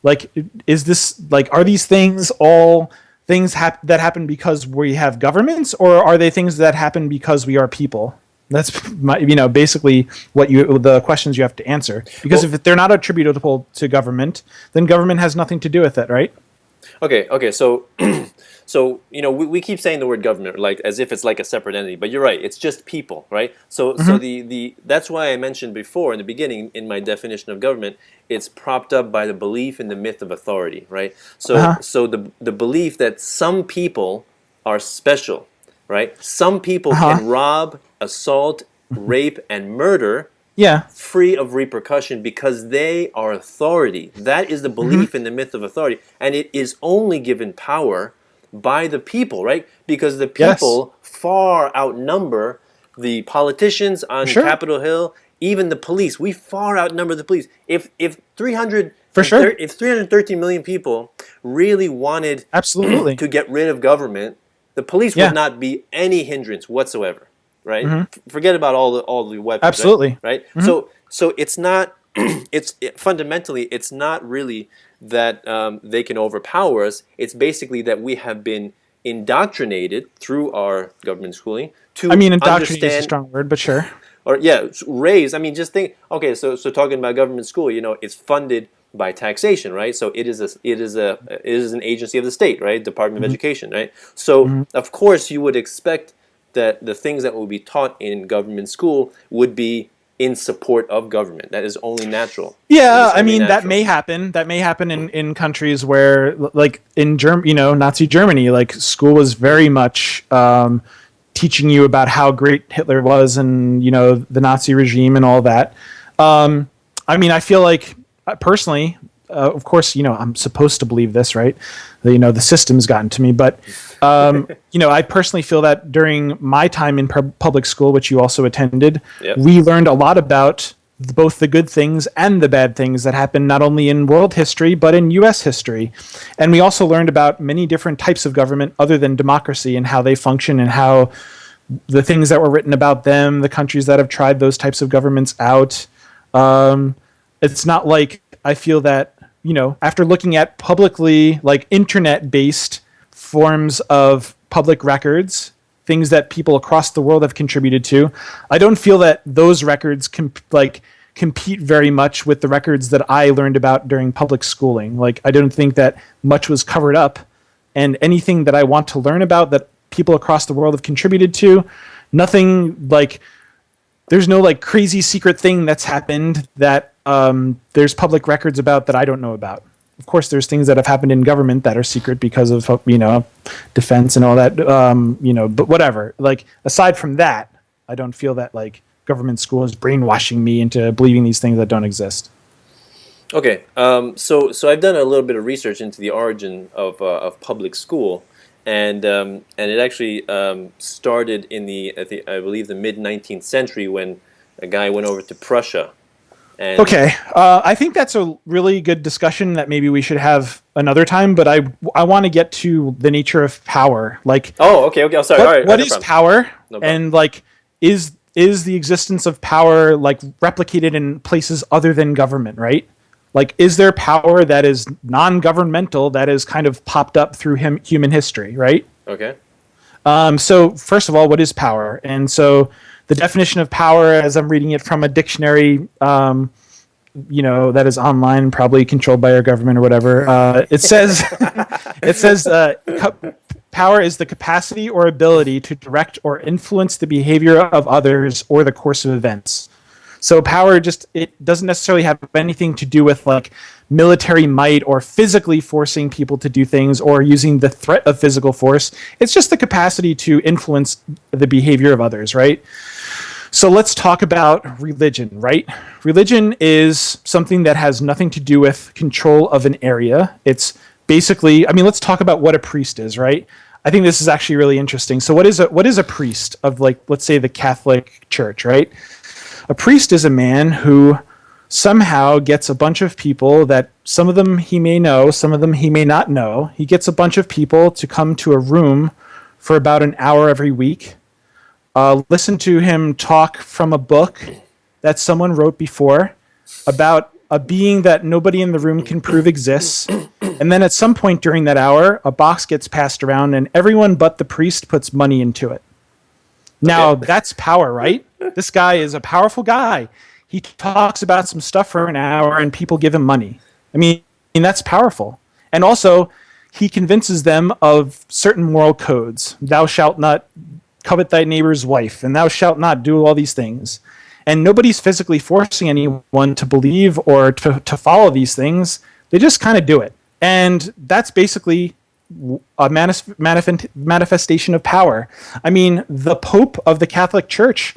like, is this like, are these things all things that happen because we have governments, or are they things that happen because we are people? That's basically the questions you have to answer. Because if they're not attributable to government, then government has nothing to do with it, right? Okay. So, we keep saying the word government like as if it's like a separate entity, but you're right. It's just people, right? So the that's why I mentioned before in the beginning in my definition of government, it's propped up by the belief in the myth of authority, right? So the belief that some people are special, right? Some people can rob, assault, rape, and murder free of repercussion because they are authority. That is the belief in the myth of authority. And it is only given power by the people, right? Because the people far outnumber the politicians on Capitol Hill, even the police. We far outnumber the police. If 313 million people really wanted to get rid of government, the police would not be any hindrance whatsoever. Right? Forget about all the weapons. Absolutely. Right? So it's not. Fundamentally, it's not really that they can overpower us. It's basically that we have been indoctrinated through our government schooling to indoctrinate is a strong word, but sure. Or raised. Just think. Okay, so talking about government school, it's funded by taxation, right? So it is an agency of the state, right? Department of Education, right? So of course you would expect that the things that will be taught in government school would be in support of government. That is only natural. Yeah, that may happen. That may happen in countries where, like in Nazi Germany, like school was very much teaching you about how great Hitler was and the Nazi regime and all that. I feel like personally, of course, I'm supposed to believe this, right? The system's gotten to me, but I personally feel that during my time in public school, which you also attended, we learned a lot about both the good things and the bad things that happened not only in world history but in U.S. history, and we also learned about many different types of government other than democracy and how they function and how the things that were written about them, the countries that have tried those types of governments out. It's not like I feel that. After looking at publicly, like internet-based forms of public records, things that people across the world have contributed to, I don't feel that those records compete very much with the records that I learned about during public schooling. Like, I don't think that much was covered up, and anything that I want to learn about that people across the world have contributed to, nothing like. There's no like crazy secret thing that's happened that there's public records about that I don't know about. Of course, there's things that have happened in government that are secret because of defense and all that. But whatever. Like aside from that, I don't feel that like government school is brainwashing me into believing these things that don't exist. Okay, so I've done a little bit of research into the origin of public school. And it actually started in I believe the mid-19th century when a guy went over to Prussia. And I think that's a really good discussion that maybe we should have another time. But I want to get to the nature of power. Like, okay. I'm sorry. What is power? And like, is the existence of power like replicated in places other than government? Right? Like, is there power that is non-governmental that is kind of popped up through human history, right? Okay. So first of all, what is power? And so the definition of power, as I'm reading it from a dictionary, that is online, probably controlled by our government or whatever, it says, power is the capacity or ability to direct or influence the behavior of others or the course of events. So power it doesn't necessarily have anything to do with like military might or physically forcing people to do things or using the threat of physical force. It's just the capacity to influence the behavior of others, right? So let's talk about religion, right? Religion is something that has nothing to do with control of an area. It's basically, let's talk about what a priest is, right? I think this is actually really interesting. So what is a priest of, like, let's say the Catholic Church, right? A priest is a man who somehow gets a bunch of people that some of them he may know, some of them he may not know. He gets a bunch of people to come to a room for about an hour every week, listen to him talk from a book that someone wrote before about a being that nobody in the room can prove exists. And then at some point during that hour, a box gets passed around and everyone but the priest puts money into it. Now, that's power, right? This guy is a powerful guy. He talks about some stuff for an hour and people give him money. I mean, that's powerful. And also, he convinces them of certain moral codes. Thou shalt not covet thy neighbor's wife, and thou shalt not do all these things. And nobody's physically forcing anyone to believe or to follow these things. They just kind of do it. And that's basically a manifestation of power. I mean, the Pope of the Catholic Church,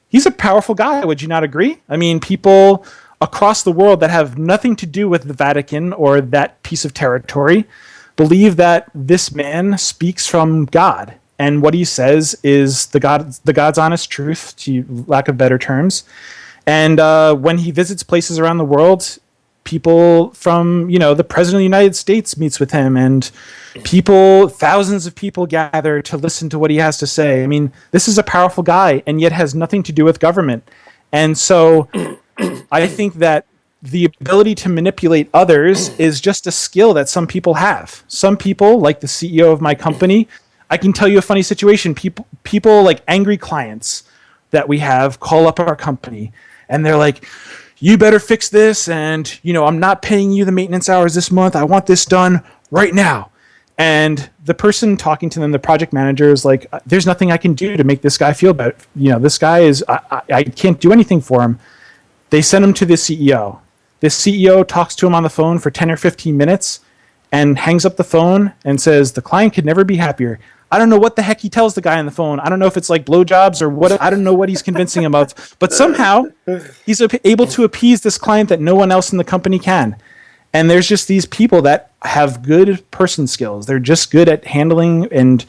he's a powerful guy. Would you not agree? I mean, people across the world that have nothing to do with the Vatican or that piece of territory believe that this man speaks from God. And what he says is the God's honest truth, to lack of better terms. And when he visits places around the world, people from, the President of the United States meets with him, and thousands of people gather to listen to what he has to say. I mean, this is a powerful guy, and yet has nothing to do with government. And so I think that the ability to manipulate others is just a skill that some people have. Some people, like the CEO of my company, I can tell you a funny situation. People like angry clients that we have call up our company, and they're like, you better fix this, and I'm not paying you the maintenance hours this month. I want this done right now. And the person talking to them, the project manager, is like, there's nothing I can do to make this guy feel better. This guy is, I can't do anything for him. They send him to the CEO. The CEO talks to him on the phone for 10 or 15 minutes and hangs up the phone and says, the client could never be happier. I don't know what the heck he tells the guy on the phone. I don't know if it's like blowjobs or what. I don't know what he's convincing him of. But somehow he's able to appease this client that no one else in the company can. And there's just these people that have good person skills. They're just good at handling and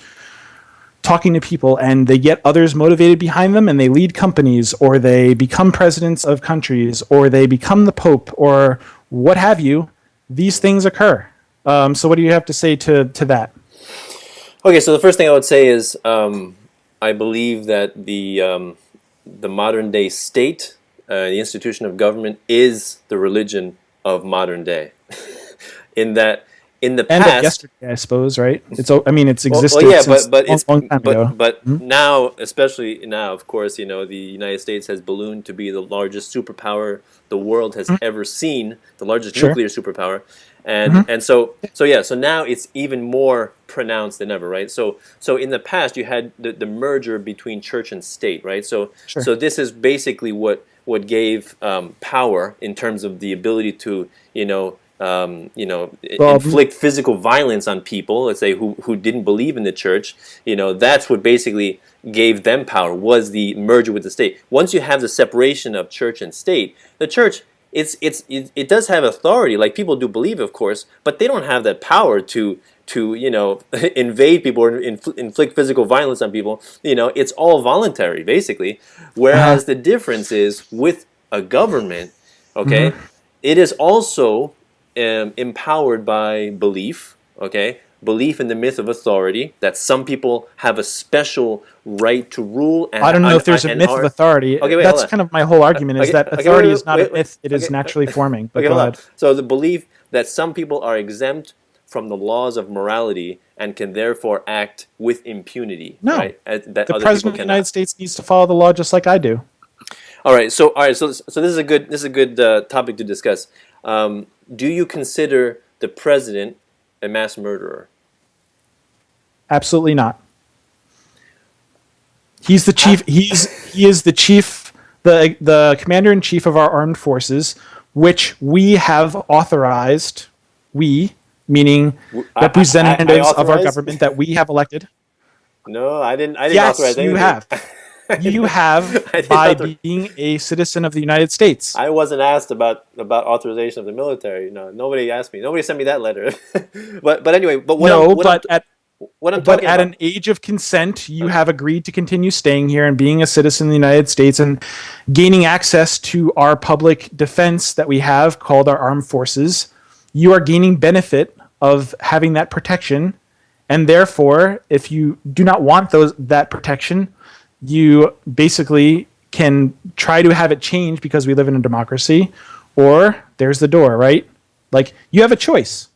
talking to people, and they get others motivated behind them, and they lead companies, or they become presidents of countries, or they become the Pope, or what have you. These things occur. So what do you have to say to that? Okay, so the first thing I would say is I believe that the modern day state, the institution of government, is the religion of modern day. In that, in the And past, of yesterday, I suppose, right? It's existed well, yeah, since but it's a long time ago. but now, especially now, of course, the United States has ballooned to be the largest superpower the world has ever seen, the largest nuclear superpower, and so now it's even more pronounced than ever, right? So in the past you had the merger between church and state, right? So this is basically what gave power in terms of the ability to inflict physical violence on people, let's say, who didn't believe in the church. That's what basically gave them power, was the merger with the state. Once you have the separation of church and state, the church, it does have authority, like people do believe, of course, but they don't have that power to invade people or inflict physical violence on people. It's all voluntary, basically. Whereas the difference is with a government, okay, it is also empowered by belief, okay? Belief in the myth of authority, that some people have a special right to rule. And I don't know if there's a myth of authority. Okay, that's kind of my whole argument, is that authority is not a myth, it is naturally forming. But go ahead. So the belief that some people are exempt from the laws of morality and can therefore act with impunity. No, right? That the other President of the United States needs to follow the law just like I do. All right, so this is a good topic to discuss. Do you consider the president a mass murderer? Absolutely not. He's the chief. He is the chief, the commander in chief of our armed forces, which we have authorized. We, meaning representatives of our government that we have elected. No, I didn't yes, authorize anything. You have. You have by being a citizen of the United States. I wasn't asked about authorization of the military. No, nobody asked me. Nobody sent me that letter. but anyway, at an age of consent, you have agreed to continue staying here and being a citizen of the United States and gaining access to our public defense that we have called our armed forces. You are gaining benefit of having that protection, and therefore, if you do not want that protection, you basically can try to have it change because we live in a democracy, or there's the door, right? Like, you have a choice.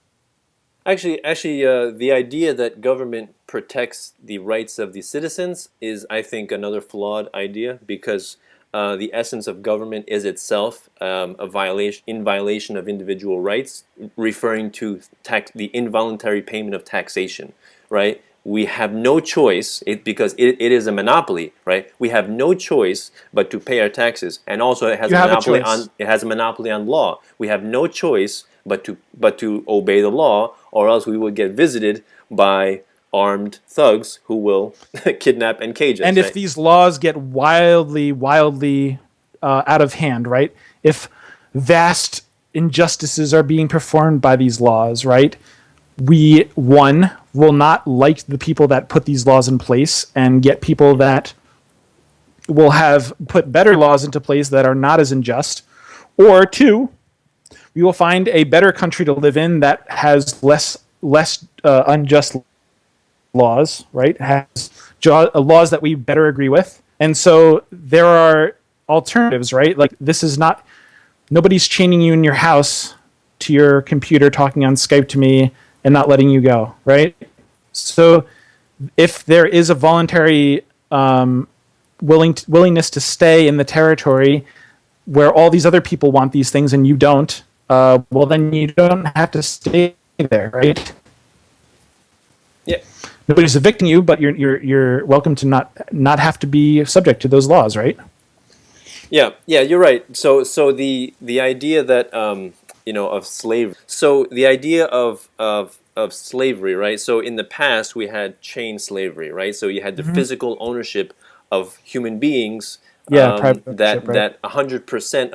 The idea that government protects the rights of the citizens is, I think, another flawed idea because the essence of government is itself a violation of individual rights, referring to the involuntary payment of taxation, right? We have no choice because it is a monopoly, right? We have no choice but to pay our taxes, and also it has You a have a monopoly choice. on law. We have no choice but to obey the law, or else we would get visited by armed thugs who will kidnap and cage us, And if right? these laws get wildly out of hand, right? If vast injustices are being performed by these laws, right? We, one, will not like the people that put these laws in place and get people that will have put better laws into place that are not as unjust. Or two, we will find a better country to live in that has less unjust laws, right? Has laws that we better agree with. And so there are alternatives, right? Like this is not, nobody's chaining you in your house to your computer, talking on Skype to me and not letting you go, right? So if there is a voluntary willingness to stay in the territory where all these other people want these things and you don't, well, then you don't have to stay there, right? Yeah. Nobody's evicting you, but you're welcome to not have to be subject to those laws, right? Yeah, yeah, you're right. So the idea that of slavery. So the idea of slavery, right? So in the past we had chain slavery, right? So you had the physical ownership of human beings, Yeah, private ownership, that right? 100%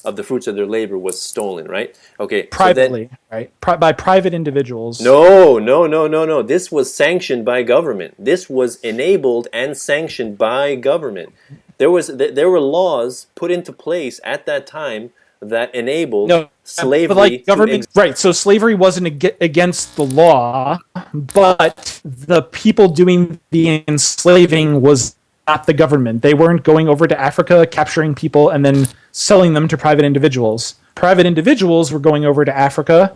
of the fruits of their labor was stolen, right? Okay, so then Privately, right? By private individuals. no, no, no, no, no. This was sanctioned by government. This was enabled and sanctioned by government. There were laws put into place at that time that enabled No, but slavery like to government, right? So slavery wasn't against the law, but the people doing the enslaving was not the government. They weren't going over to Africa, capturing people, and then selling them to private individuals. Private individuals were going over to Africa,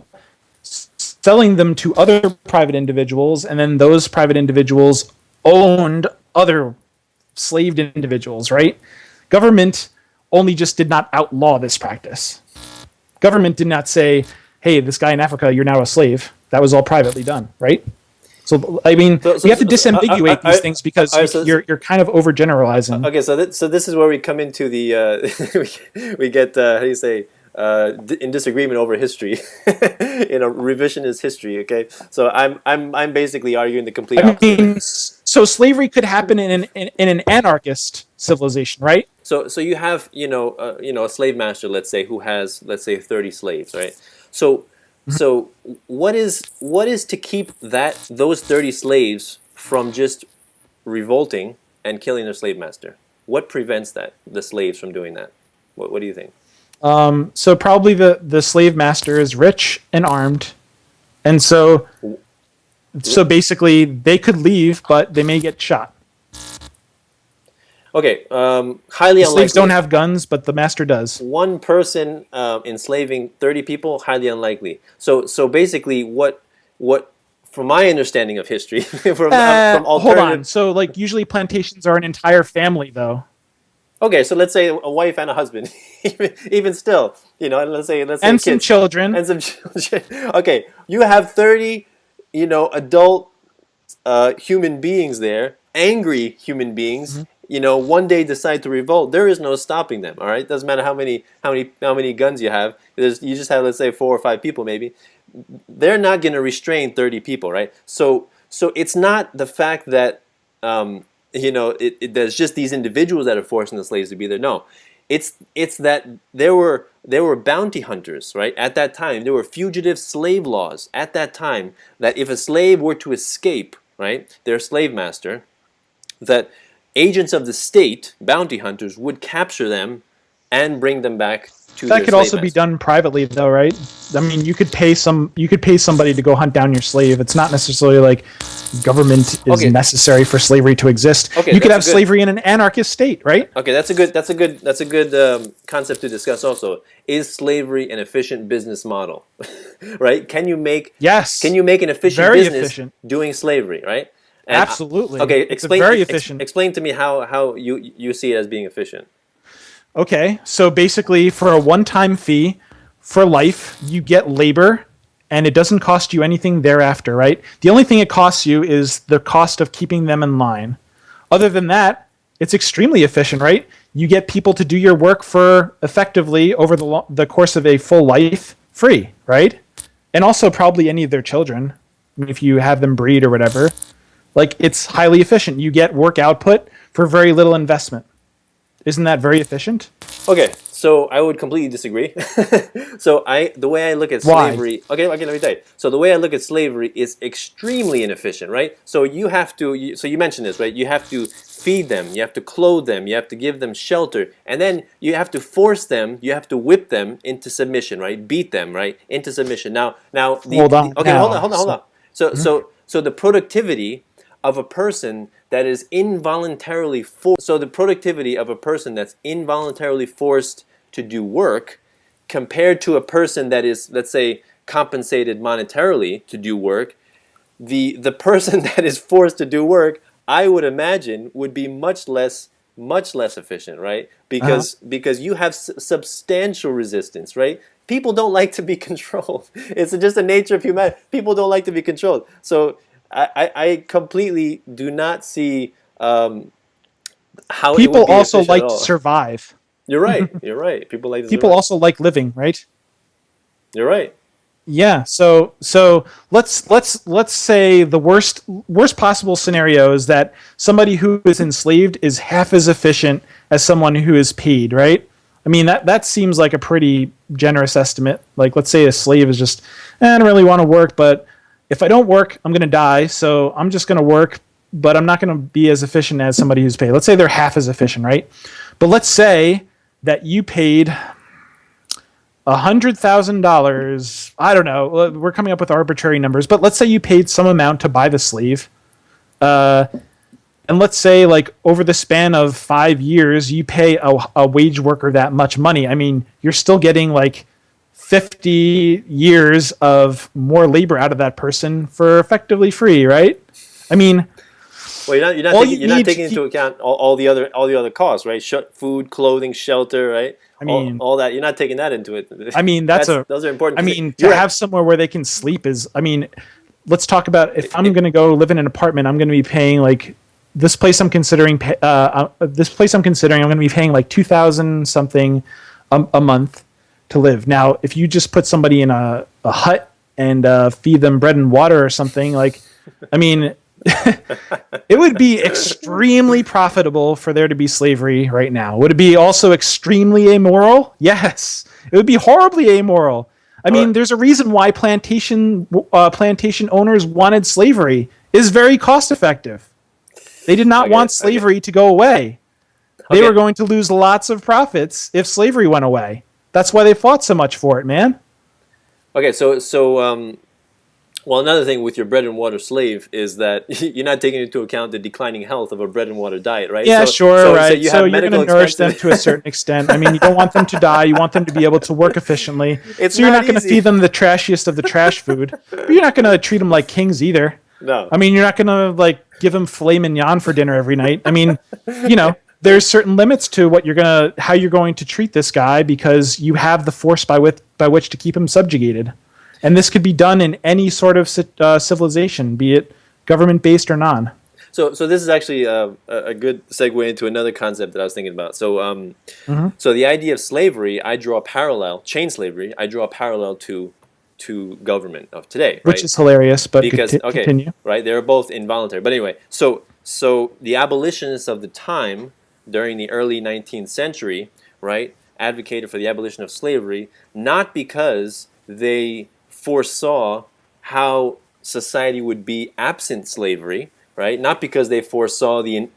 selling them to other private individuals, and then those private individuals owned other slaved individuals, right? Government only just did not outlaw this practice. Government did not say, hey, this guy in Africa, you're now a slave. That was all privately done, right? So, I mean, we have to disambiguate these things because you're kind of overgeneralizing. Okay, so this is where we come into the we get how do you say in disagreement over history, revisionist history. Okay, so I'm basically arguing the complete I opposite. mean, so slavery could happen in an anarchist civilization, right? So you have a slave master, let's say, who has, let's say, 30 slaves, right? So what is to keep those 30 slaves from just revolting and killing their slave master? What prevents the slaves from doing that? What do you think? So probably the slave master is rich and armed, and so basically they could leave, but they may get shot. Okay, highly The slaves unlikely. don't have guns, but the master does. One person enslaving 30 people, highly unlikely. So basically, what from my understanding of history, from Hold on. alternative. So like usually plantations are an entire family, though. Okay, so let's say a wife and a husband, even still, let's say And some kids children. and some children. Okay, you have 30, adult human beings there, angry human beings. One day decide to revolt. There is no stopping them. All right, doesn't matter how many guns you have. You just have, let's say, 4 or 5 people maybe. They're not going to restrain 30 people, right? So it's not the fact that there's just these individuals that are forcing the slaves to be there. No, it's that there were bounty hunters, right? At that time, there were fugitive slave laws at that time that if a slave were to escape, right, their slave master, that agents of the state, bounty hunters, would capture them and bring them back to That their could slave also be master. done privately, though, right? I mean, you could pay somebody to go hunt down your slave. It's not necessarily like government is Okay, necessary for slavery to exist. okay, You could that's a have good. slavery in an anarchist state, right? Okay, that's a good concept to discuss. Also, is slavery an efficient business model? Right? Can Yes, you make an efficient very business efficient. doing slavery? Right? And Absolutely, okay, it's a very efficient. explain to me how you see it as being efficient. Okay, so basically, for a one-time fee for life, you get labor, and it doesn't cost you anything thereafter, right? The only thing it costs you is the cost of keeping them in line. Other than that, it's extremely efficient, right? You get people to do your work for effectively over the course of a full life free, right? And also probably any of their children, if you have them breed or whatever. Like, it's highly efficient. You get work output for very little investment. Isn't that very efficient? Okay, so I would completely disagree. So the way I look at Why? slavery, okay, let me tell you. So the way I look at slavery is extremely inefficient, right? So so you mentioned this, right? You have to feed them, you have to clothe them, you have to give them shelter, and then you have to force them, you have to whip them into submission, right? Beat them, right? Into submission. Now Hold on okay, now. hold on. So the productivity of a person that is involuntarily forced. So the productivity of a person that's involuntarily forced to do work compared to a person that is, let's say, compensated monetarily to do work, the person that is forced to do work, I would imagine, would be much less efficient, right? Uh-huh. Because you have substantial resistance, right? People don't like to be controlled. It's just the nature of humanity. People don't like to be controlled. So I completely do not see how it People would be also efficient at like to all. survive. You're right. You're right. People like to People survive. also like living, right? You're right. Yeah. So let's say the worst possible scenario is that somebody who is enslaved is half as efficient as someone who is paid, right? I mean, that seems like a pretty generous estimate. Like, let's say a slave is just, I don't really want to work, but if I don't work, I'm going to die. So I'm just going to work, but I'm not going to be as efficient as somebody who's paid. Let's say they're half as efficient, right? But let's say that you paid $100,000. I don't know. We're coming up with arbitrary numbers, but let's say you paid some amount to buy the slave. And let's say, like, over the span of 5 years, you pay a wage worker that much money. I mean, you're still getting like 50 years of more labor out of that person for effectively free, right? I mean, Well, all you you're not need to taking into keep. account all the other costs, right? Food, clothing, shelter, right? I mean, All that. You're not taking that into it. I mean that's That's a. those are important I because mean, to you're right. have somewhere where they can sleep is. I mean, let's talk about if I'm going to go live in an apartment, I'm going to be paying like this place I'm considering. This place I'm considering, I'm going to be paying like 2,000 something a month to live. Now, if you just put somebody in a hut and feed them bread and water or something, like, I mean, it would be extremely profitable for there to be slavery right now. Would it be also extremely amoral? Yes, it would be horribly amoral. I All right. mean, there's a reason why plantation owners wanted slavery. It is very cost effective. They did not want Okay. slavery to go away. They were Okay. going to lose lots of profits if slavery went away. That's why they fought so much for it, man. Okay. Well, another thing with your bread and water slave is that you're not taking into account the declining health of a bread and water diet, right? Yeah, sure, So right. you So have you're going medical to nourish them expenses. to a certain extent. I mean, you don't want them to die. You want them to be able to work efficiently. It's So you're not not going to feed easy. them the trashiest of the trash food. But you're not going to treat them like kings either. No. I mean, you're not going to like give them filet mignon for dinner every night. I mean, there's certain limits to how you're going to treat this guy because you have the force by which to keep him subjugated. And this could be done in any sort of civilization, be it government based or non. So this is actually a good segue into another concept that I was thinking about. Hmm. So the idea of slavery, I draw a parallel, chain slavery, I draw a parallel to government of today, Which right? is hilarious, but Because okay, continue. right, they're both involuntary. But anyway, so the abolitionists of the time during the early 19th century, right, advocated for the abolition of slavery not because they foresaw how society would be absent slavery, right? Not because they foresaw the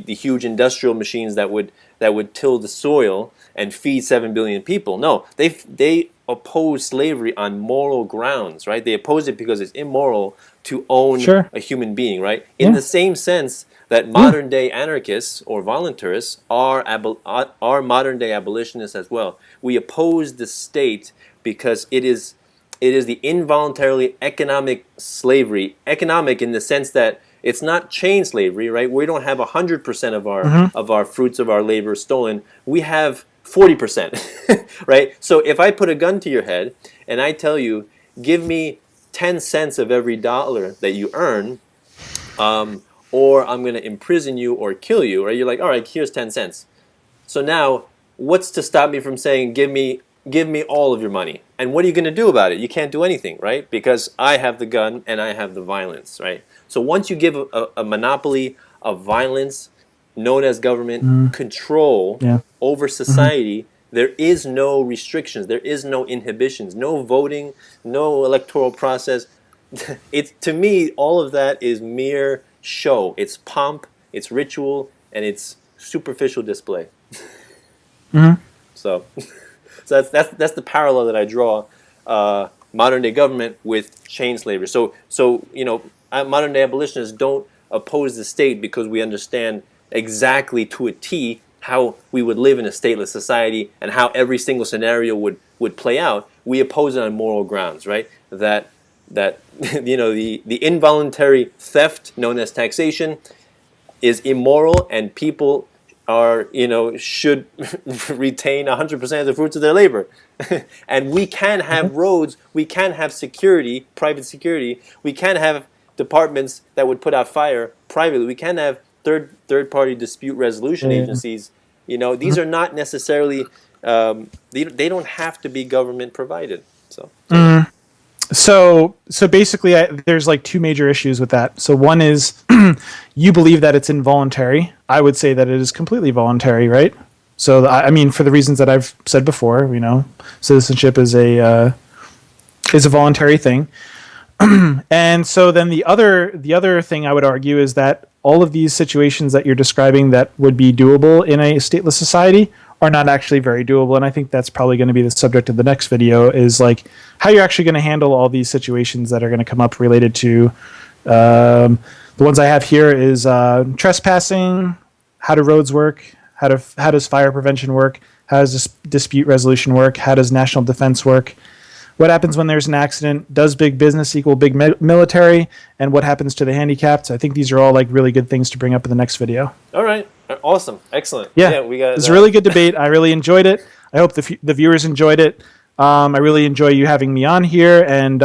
huge industrial machines that would that would till the soil and feed 7 billion people. No, they oppose slavery on moral grounds, right? They oppose it because it's immoral to own Sure. a human being, right? In the same sense that modern day anarchists or voluntarists are modern day abolitionists as well. We oppose the state because it is the involuntarily economic slavery, economic in the sense that it's not chain slavery, right? We don't have 100% of our fruits of our labor stolen. We have 40%, right? So if I put a gun to your head and I tell you, give me 10 cents of every dollar that you earn, or I'm going to imprison you or kill you, right? You're like, all right, here's 10 cents. So now, what's to stop me from saying, give me all of your money? And what are you going to do about it? You can't do anything, right? Because I have the gun and I have the violence, right? So once you give a monopoly of violence, known as government, control over society, there is no restrictions, there is no inhibitions, no voting, no electoral process. To me, all of that is mere show. It's pomp, it's ritual, and it's superficial display. So that's the parallel that I draw. Modern day government with chain slavery. So modern day abolitionists don't oppose the state because we understand exactly to a T how we would live in a stateless society and how every single scenario would play out. We oppose it on moral grounds, right? That the involuntary theft known as taxation is immoral, and people should retain 100% of the fruits of their labor. And we can have roads, we can have security, private security, we can have departments that would put out fire privately, we can have third-party dispute resolution agencies. These are not necessarily, they don't have to be government provided. So basically, there's like two major issues with that. So one is you believe that it's involuntary. I would say that it is completely voluntary, right? So I mean, for the reasons that I've said before, citizenship is a voluntary thing. And so then the other thing I would argue is that all of these situations that you're describing that would be doable in a stateless society are not actually very doable. And I think that's probably going to be the subject of the next video, is like how you're actually going to handle all these situations that are going to come up related to the ones I have here is trespassing, how do roads work, how does fire prevention work, how does dispute resolution work, how does national defense work, what happens when there's an accident, does big business equal big military, and what happens to the handicapped. I think these are all like really good things to bring up in the next video. All right. Awesome. Excellent. Yeah, we got. It was a really good debate. I really enjoyed it. I hope the viewers enjoyed it. I really enjoy you having me on here, and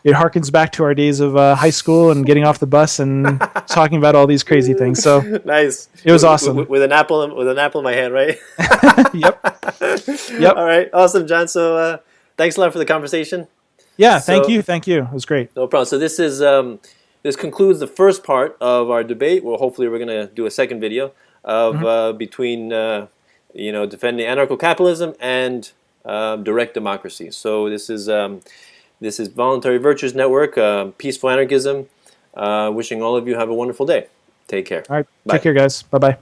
it harkens back to our days of high school and getting off the bus and talking about all these crazy things. So nice. It was awesome. With an apple in my hand, right? Yep. All right. Awesome, John. So thanks a lot for the conversation. Yeah. Thank you. It was great. No problem. So this concludes the first part of our debate. Well, hopefully we're going to do a second video of between defending anarcho-capitalism and direct democracy. So this is Voluntary Virtues Network, Peaceful Anarchism. Wishing all of you have a wonderful day. Take care. All right. Bye. Take care, guys. Bye-bye.